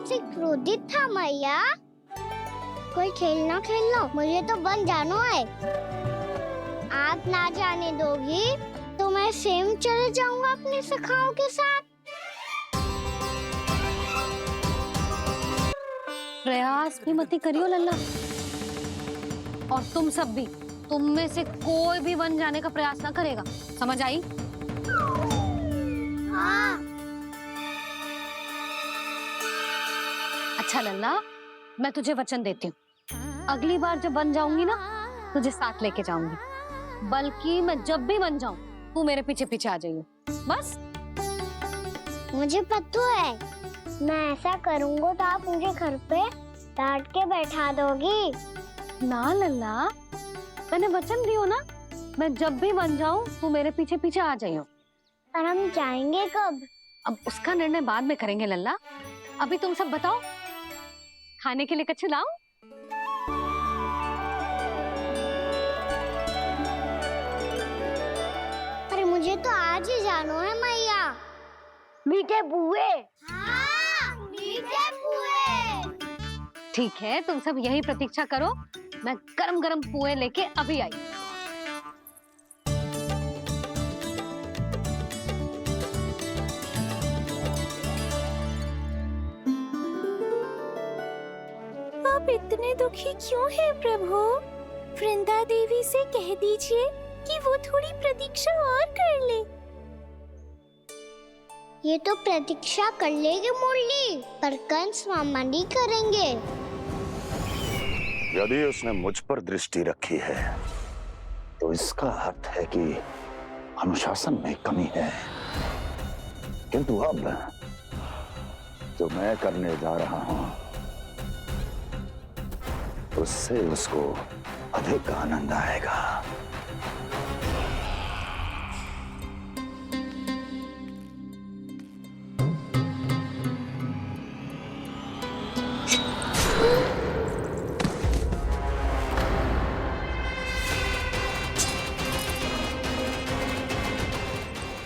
आपसे क्रोधित था मैया। कोई खेलना खेल लो, मुझे तो वन जाना है। आप ना जाने दोगी तो मैं स्वयं चले जाऊंगा अपने सखाओं के साथ। प्रयास भी मत करियो लल्ला, और तुम सब भी, तुम में से कोई भी वन जाने का प्रयास ना करेगा, समझ आई? हाँ। अच्छा लल्ला, मैं तुझे वचन देती हूँ, अगली बार जब वन जाऊंगी ना, तुझे साथ लेके जाऊंगी। बल्कि मैं जब भी वन जाऊं, तू मेरे पीछे पीछे आ जाइयो, बस। मुझे पता है, मैं ऐसा करूंगा तो आप मुझे घर पे डांट के बैठा दोगी। ना लल्ला, मैंने वचन दियो ना, मैं जब भी वन जाऊं, तू मेरे पीछे पीछे आ जाइयो। और हम जाएंगे कब? अब उसका निर्णय बाद में करेंगे लल्ला। अभी तुम सब बताओ, खाने के लिए कुछ लाऊं? अरे मुझे तो आज ही जाना है मैया। मीठे बुए। हाँ, मीठे बुए। ठीक है, तुम सब यही प्रतीक्षा करो, मैं गरम गरम पुए लेके अभी आई। आप इतने दुखी क्यों हैं प्रभु? वृंदा देवी से कह दीजिए कि वो थोड़ी प्रतीक्षा और कर ले। ये तो प्रतीक्षा कर लेगी मुरली, पर कंस मामा नहीं करेंगे। यदि उसने मुझ पर दृष्टि रखी है, तो इसका अर्थ है कि अनुशासन में कमी है। किंतु अब जो मैं करने जा रहा हूं, उससे उसको अधिक आनंद आएगा।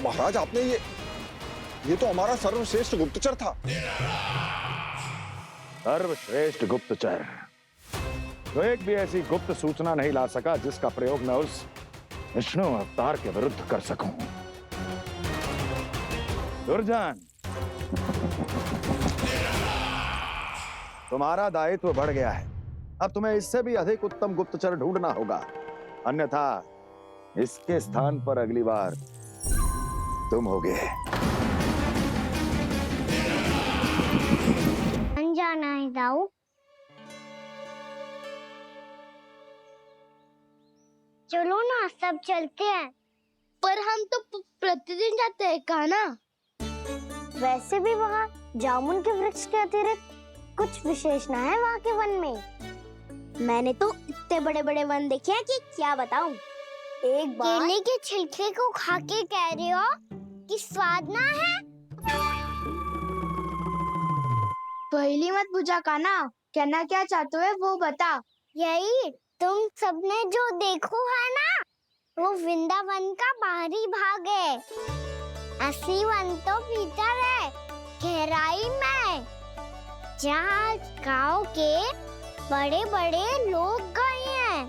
महाराज, आपने ये तो हमारा सर्वश्रेष्ठ गुप्तचर था। सर्वश्रेष्ठ गुप्तचर, तो एक भी ऐसी गुप्त सूचना नहीं ला सका जिसका प्रयोग मैं उस विष्णु अवतार के विरुद्ध कर सकूं। दुर्जन, तुम्हारा दायित्व बढ़ गया है। अब तुम्हें इससे भी अधिक उत्तम गुप्तचर ढूंढना होगा, अन्यथा इसके स्थान पर अगली बार तुम होगे। जाना है दाऊ। चलो ना, सब चलते हैं। पर हम तो प्रतिदिन जाते हैं कान्हा। वैसे भी वहाँ जामुन के वृक्ष के अतिरिक्त कुछ विशेष ना है वहाँ के वन में। मैंने तो इतने बड़े बड़े वन देखे हैं कि क्या बताऊं। एक बार केले के छिलके को खा के कह रहे हो कि स्वाद ना है? पहली मत पूछा कान्हा, कहना क्या चाहते हो वो बता। यही तुम सबने जो देखो है ना, वो वृंदावन का बाहरी भाग है। असली वन तो भीतर है, गहराई में, जहाँ गांव के बड़े बड़े लोग गए हैं।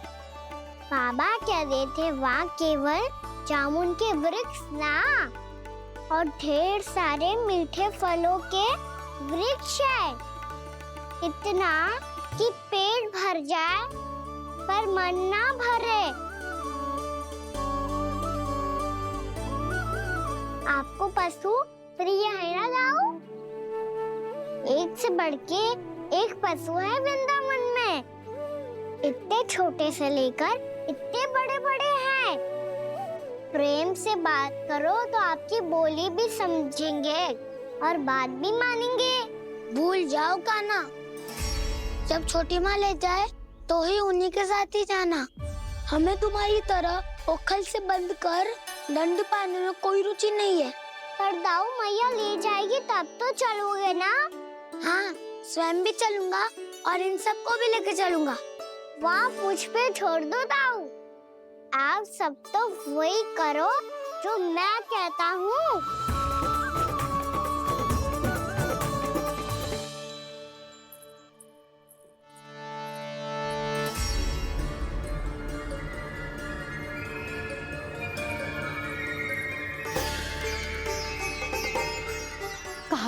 बाबा कह रहे थे वहाँ केवल जामुन के वृक्ष ना, और ढेर सारे मीठे फलों के वृक्ष है। इतना कि पेट भर जाए पर मन ना भरे। आपको पशु प्रिय है ना दाऊ? एक से बढ़ के एक पशु है वृंदावन में। इतने छोटे से लेकर इतने बड़े बड़े हैं। प्रेम से बात करो तो आपकी बोली भी समझेंगे और बात भी मानेंगे। भूल जाओ कान्हा, जब छोटी माँ ले जाए तो ही उन्हीं के साथ ही जाना। हमें तुम्हारी तरह ओखल से बंद कर दंड पाने में कोई रुचि नहीं है। पर दाऊ मैया ले जाएगी तब तो चलोगे ना? हाँ, स्वयं भी चलूंगा और इन सबको भी लेके चलूंगा। वहाँ मुझ पे छोड़ दो दाऊ। आप सब तो वही करो जो मैं कहता हूँ।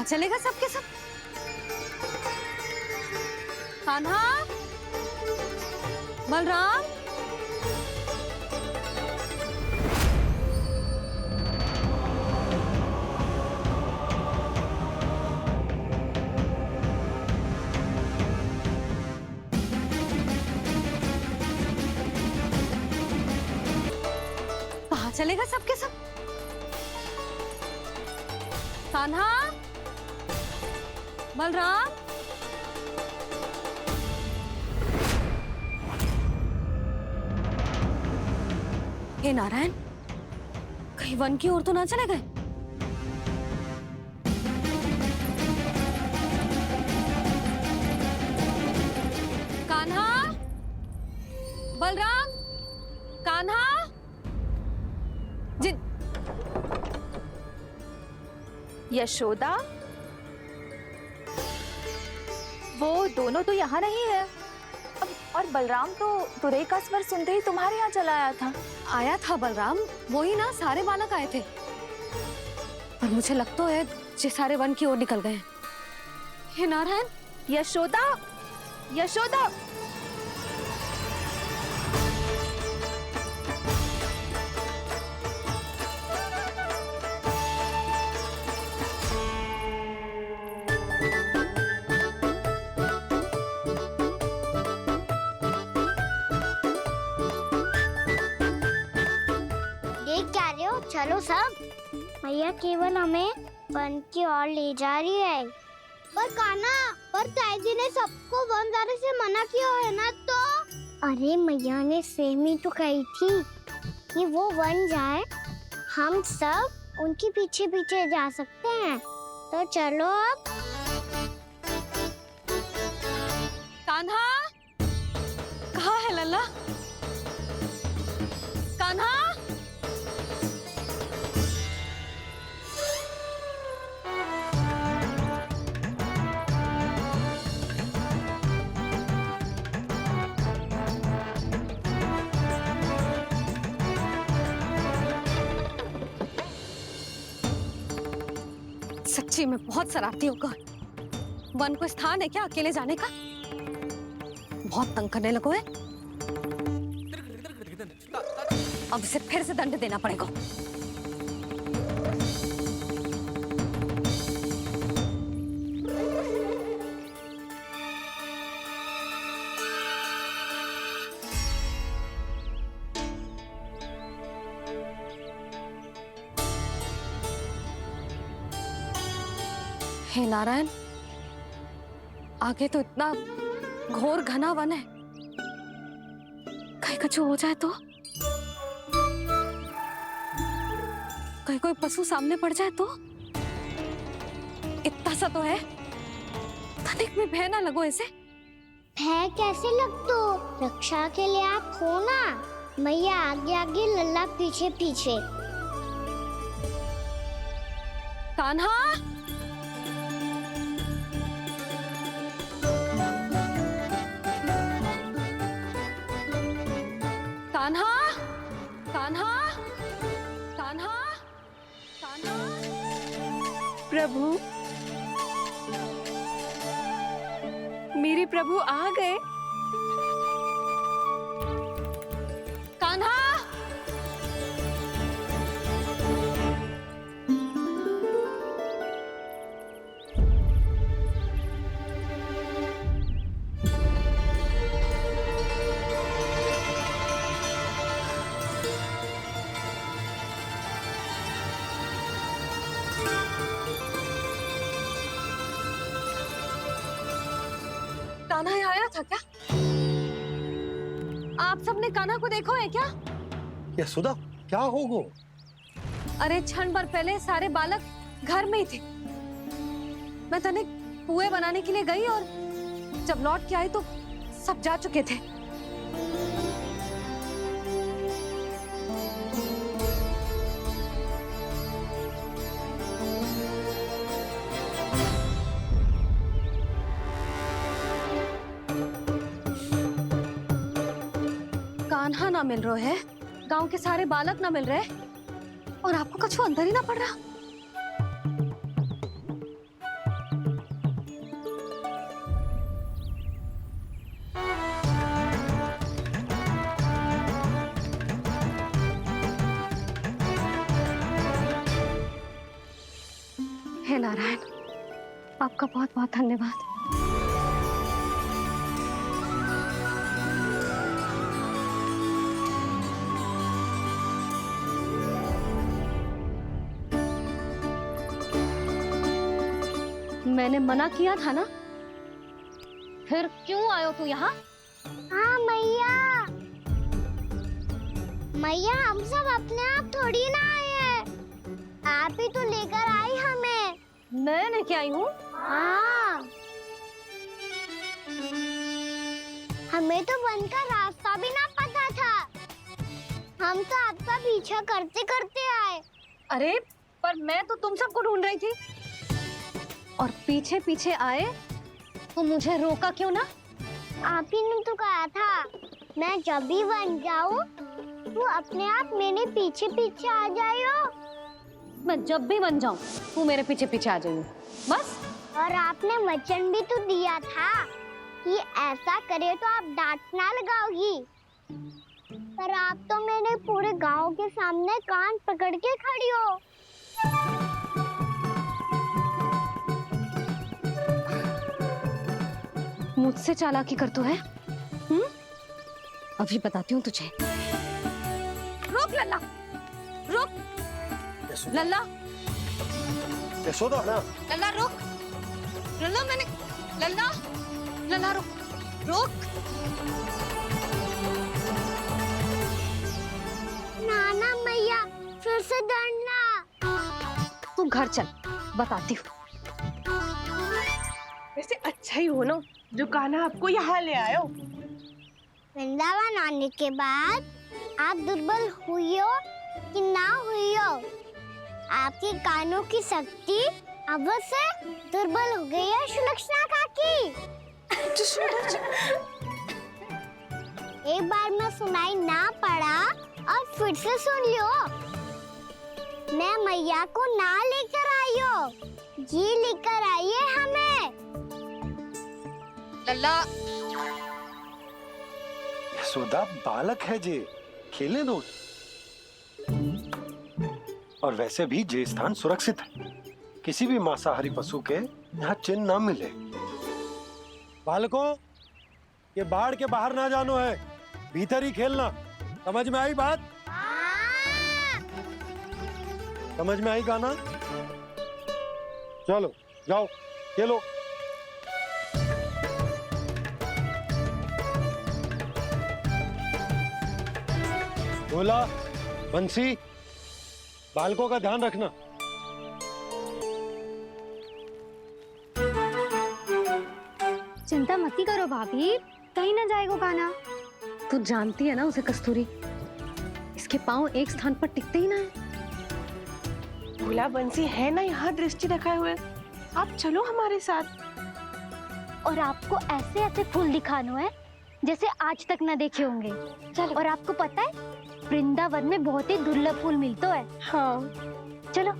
कहाँ चलेगा सबके सब? कान्हा, बलराम, कहाँ चलेगा सबके सब? कान्हा, बलराम, हे नारायण, कहीं वन की ओर तो ना चले गए? कान्हा, बलराम, कान्हा, जिन यशोदा, वो दोनों तो यहाँ नहीं है। अब और बलराम तो तुरई का स्वर सुनते ही तुम्हारे यहाँ चला आया था। आया था बलराम, वही ना सारे बालक आए थे। पर मुझे लगता है ये सारे वन की ओर निकल गए। हे नारायण, यशोदा, यशोदा, देख क्या रहे हो? चलो सब, मैया केवल हमें वन की ओर ले जा रही है। पर कान्हा, पर ताईजी ने सबको वन जाने से मना किया है ना तो? अरे मैया ने सेम ही तो कही थी कि वो वन जाए, हम सब उनके पीछे पीछे जा सकते हैं। तो चलो अब। कान्हा, कहाँ है लल्ला? कान्हा, सच्ची में बहुत शरारती होगा। वन को स्थान है क्या अकेले जाने का? बहुत तंग करने लगो है। अब इसे फिर से दंड देना पड़ेगा। हे नारायण, आगे तो इतना घोर घना वन है, कहीं कुछ हो जाए तो? कहीं कोई पशु सामने पड़ जाए तो? इतना सा तो है, तनिक में भय ना लगो इसे। भय कैसे लगतो? रक्षा के लिए आप हो ना। मैया आगे आगे, लल्ला पीछे पीछे। कान्हा, कान्हा, कान्हा, कान्हा, कान्हा। प्रभु, मेरे प्रभु आ गए। कान्हा, कान्हा यहाँ आया था क्या? आप सबने कान्हा को देखो है क्या? यशोदा, क्या होगो? अरे क्षण भर पहले सारे बालक घर में ही थे। मैं तनिक पुए बनाने के लिए गई और जब लौट के आई तो सब जा चुके थे। कान्हा ना मिल रहे है, गांव के सारे बालक ना मिल रहे और आपको कछु अंदर ही ना पड़ रहा। नारायण, आपका बहुत बहुत धन्यवाद। मैंने मना किया था ना, फिर क्यों आयो तू यहाँ? हाँ मैया, मैया हम सब अपने आप थोड़ी ना आए हैं, आप ही तो लेकर आई हमें। मैं लेके आई हूँ? हाँ, हमें तो वन का रास्ता भी ना पता था, हम तो आपका पीछा करते करते आए। अरे पर मैं तो तुम सबको ढूंढ रही थी, और पीछे पीछे आए तो मुझे रोका क्यों ना? आप ही ने तो कहा था मैं जब भी बन जाऊं तू अपने आप मेरे पीछे पीछे आ जाइयो। मैं जब भी बन जाऊं तू मेरे पीछे पीछे आ जाइयो, बस। और आपने वचन भी तो दिया था कि ऐसा करे तो आप डांट ना लगाओगी, पर आप तो मेरे पूरे गांव के सामने कान पकड़ के खड़ी हो। मुझसे चालाकी कर तो है? अभी बताती हूँ तुझे। रुक लल्ला, रुक लल्ला, यशोदा ना, लल्ला रुक, लल्ला मैंने, लल्ला, लल्ला रुक, रुक। नाना मैया फिर से डरना। तू घर चल, बताती हूँ। वैसे अच्छा ही हो ना जो कान्हा आपको यहाँ ले आयो। वृंदावन आने के बाद आप दुर्बल हुई हो कि ना हुई हो, आपके कानों की शक्ति अब से दुर्बल हो गई है सुलक्षणा काकी। एक बार में सुनाई ना पड़ा और फिर से सुन लियो। मैं मैया को ना लेकर आई हो, जी लेकर आई है हमें। लल्ला, यशोदा बालक है जे, खेलने दो। और वैसे भी जे स्थान सुरक्षित है, किसी भी मांसाहारी पशु के यहाँ चिन्ह ना मिले। बालकों, ये बाढ़ के बाहर ना जानो है, भीतर ही खेलना। समझ में आई बात? समझ में आई गाना? चलो जाओ खेलो। बोला बंसी, बालकों का ध्यान रखना। चिंता मत करो भाभी, कहीं ना जाएगा कान्हा। तू जानती है ना उसे कस्तूरी, इसके पांव एक स्थान पर टिकते ही ना है। भोला बंसी है ना यहाँ दृष्टि रखाए हुए, आप चलो हमारे साथ। और आपको ऐसे ऐसे फूल दिखानो है जैसे आज तक न देखे होंगे। चलो। और आपको पता है वृंदावन में बहुत ही दुर्लभ फूल मिलते हैं। हाँ चलो।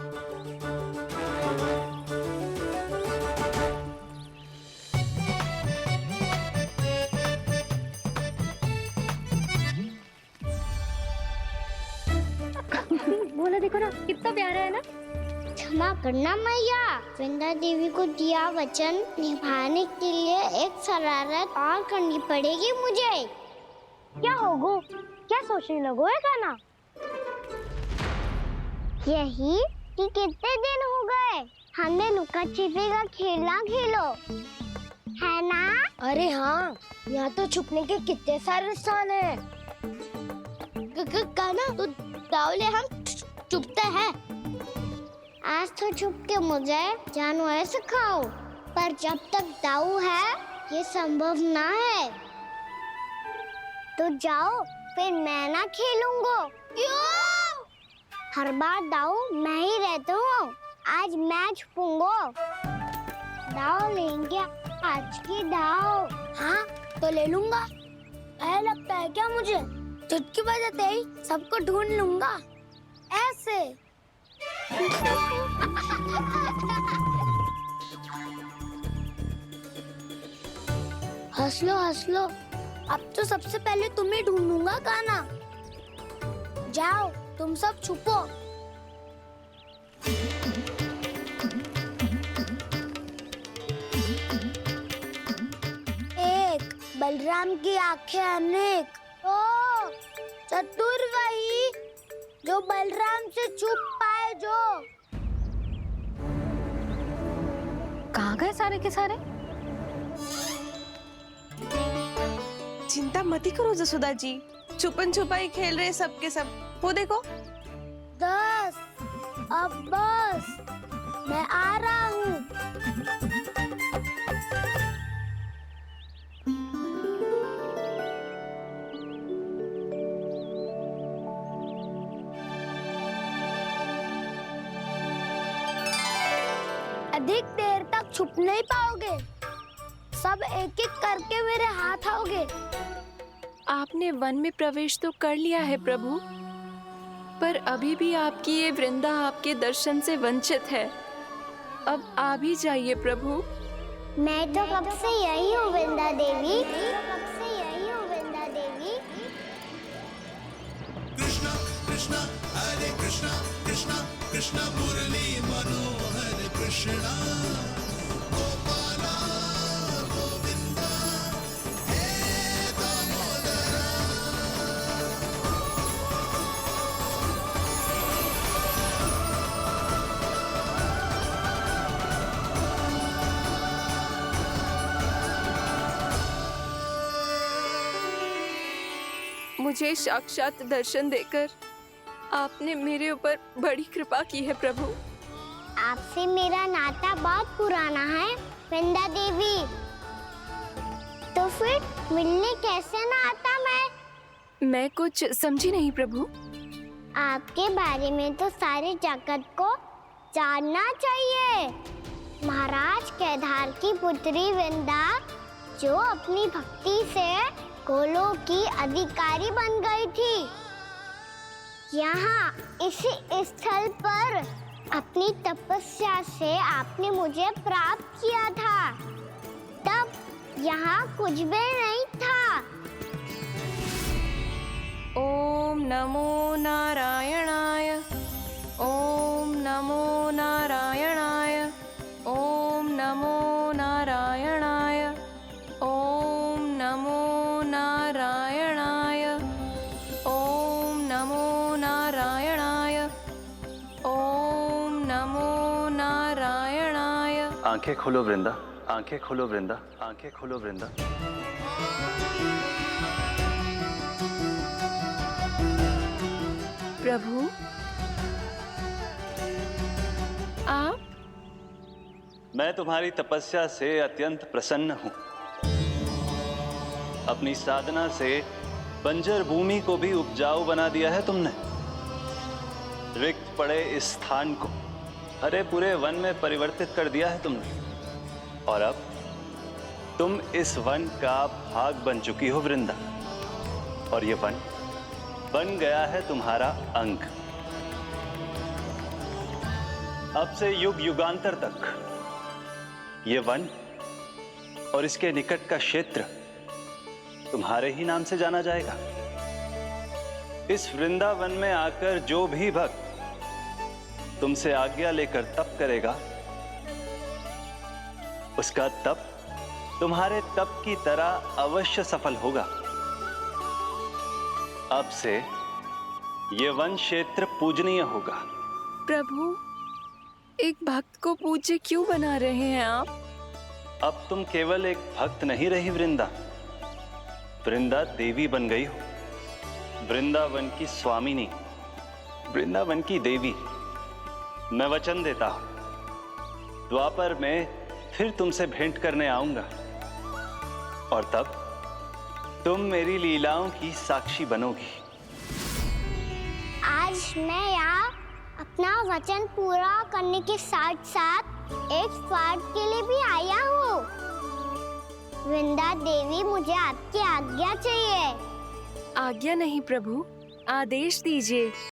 बोला देखो ना कितना प्यारा है ना। क्षमा करना मैया, वृंदा देवी को दिया वचन निभाने के लिए एक शरारत और करनी पड़ेगी मुझे। क्या होगो? क्या सोचने लगो है कान्हा? यही कि कितने दिन हो गए हमने लुका छिपी का खेलना खेलो, है ना? अरे हाँ, यहाँ तो छुपने के कितने सारे स्थान है। कान्हा तो दावले हम छुपते हैं। आज तो छुप के मुझे जानवर सिखाओ, पर जब तक दाऊ है ये संभव ना है। तो जाओ, फिर मैं ना खेलूंगा। क्यों? हर बार दाऊ मैं ही रहता हूँ, आज मैं छुपूंगा। दाऊ लेंगे आज की दाऊ। हाँ तो ले लूंगा। ऐसा लगता है क्या मुझे? चुटकी बजाते ही सबको ढूंढ लूंगा ऐसे। हंस लो, अब तो सबसे पहले तुम्हें ढूंढूंगा कान्हा। जाओ तुम सब छुपो। बलराम की आंखें अनेक। ओ चतुर वही जो बलराम से छुप पाए। जो कहाँ गए सारे के सारे? चिंता मत करो जसोदा जी, छुपन छुपाई खेल रहे सब के सब। वो देखो 10 अब बस, मैं आ रहा हूँ। अधिक देर तक छुप नहीं पाओगे, सब एक एक करके मेरे हाथ आओगे। आपने वन में प्रवेश तो कर लिया है प्रभु, पर अभी भी आपकी ये वृंदा आपके दर्शन से वंचित है। अब आ भी जाइए प्रभु। मैं तो कब से यही हूँ वृंदा देवी, कब से यही हूँ वृंदा देवी। मुझे साक्षात दर्शन देकर आपने मेरे ऊपर बड़ी कृपा की है प्रभु। आपसे मेरा नाता बहुत पुराना है वृंदा देवी, तो फिर मिलने कैसे ना आता मैं कुछ समझी नहीं प्रभु। आपके बारे में तो सारे जगत को जानना चाहिए। महाराज केदार की पुत्री वृंदा जो अपनी भक्ति से गोलों की अधिकारी बन गई थी, यहाँ इसी स्थल पर अपनी तपस्या से आपने मुझे प्राप्त किया था। तब यहाँ कुछ भी नहीं था। ओम नमो नारायणाय, ओम नमो नारायणाय, ओम नमो नारायणाय, ओम नमो नारायणाय, ओम नमो नारायणाय, ओम नमो नारायणाय। आंखें खोलो वृंदा, आंखें खोलो वृंदा, आंखें खोलो वृंदा। प्रभु आप? मैं तुम्हारी तपस्या से अत्यंत प्रसन्न हूं। अपनी साधना से बंजर भूमि को भी उपजाऊ बना दिया है तुमने। रिक्त पड़े इस स्थान को हरे पूरे वन में परिवर्तित कर दिया है तुमने। और अब तुम इस वन का भाग बन चुकी हो वृंदा, और ये वन बन गया है तुम्हारा अंग। अब से युग युगांतर तक ये वन और इसके निकट का क्षेत्र तुम्हारे ही नाम से जाना जाएगा। इस वृंदावन में आकर जो भी भक्त तुमसे आज्ञा लेकर तप करेगा, उसका तप तुम्हारे तप की तरह अवश्य सफल होगा। अब से ये वन क्षेत्र पूजनीय होगा। प्रभु एक भक्त को पूज्य क्यों बना रहे हैं आप? अब तुम केवल एक भक्त नहीं रही वृंदा, वृंदा देवी बन गई हो। वृंदावन की स्वामिनी, वृंदावन की देवी। मैं वचन देता हूं, द्वापर में फिर तुमसे भेंट करने आऊंगा, और तब तुम मेरी लीलाओं की साक्षी बनोगी। आज मैं यहाँ अपना वचन पूरा करने के साथ साथ एक स्वार्थ के लिए भी आया हूँ। वृंदा देवी, मुझे आपकी आज्ञा चाहिए। आज्ञा नहीं प्रभु, आदेश दीजिए।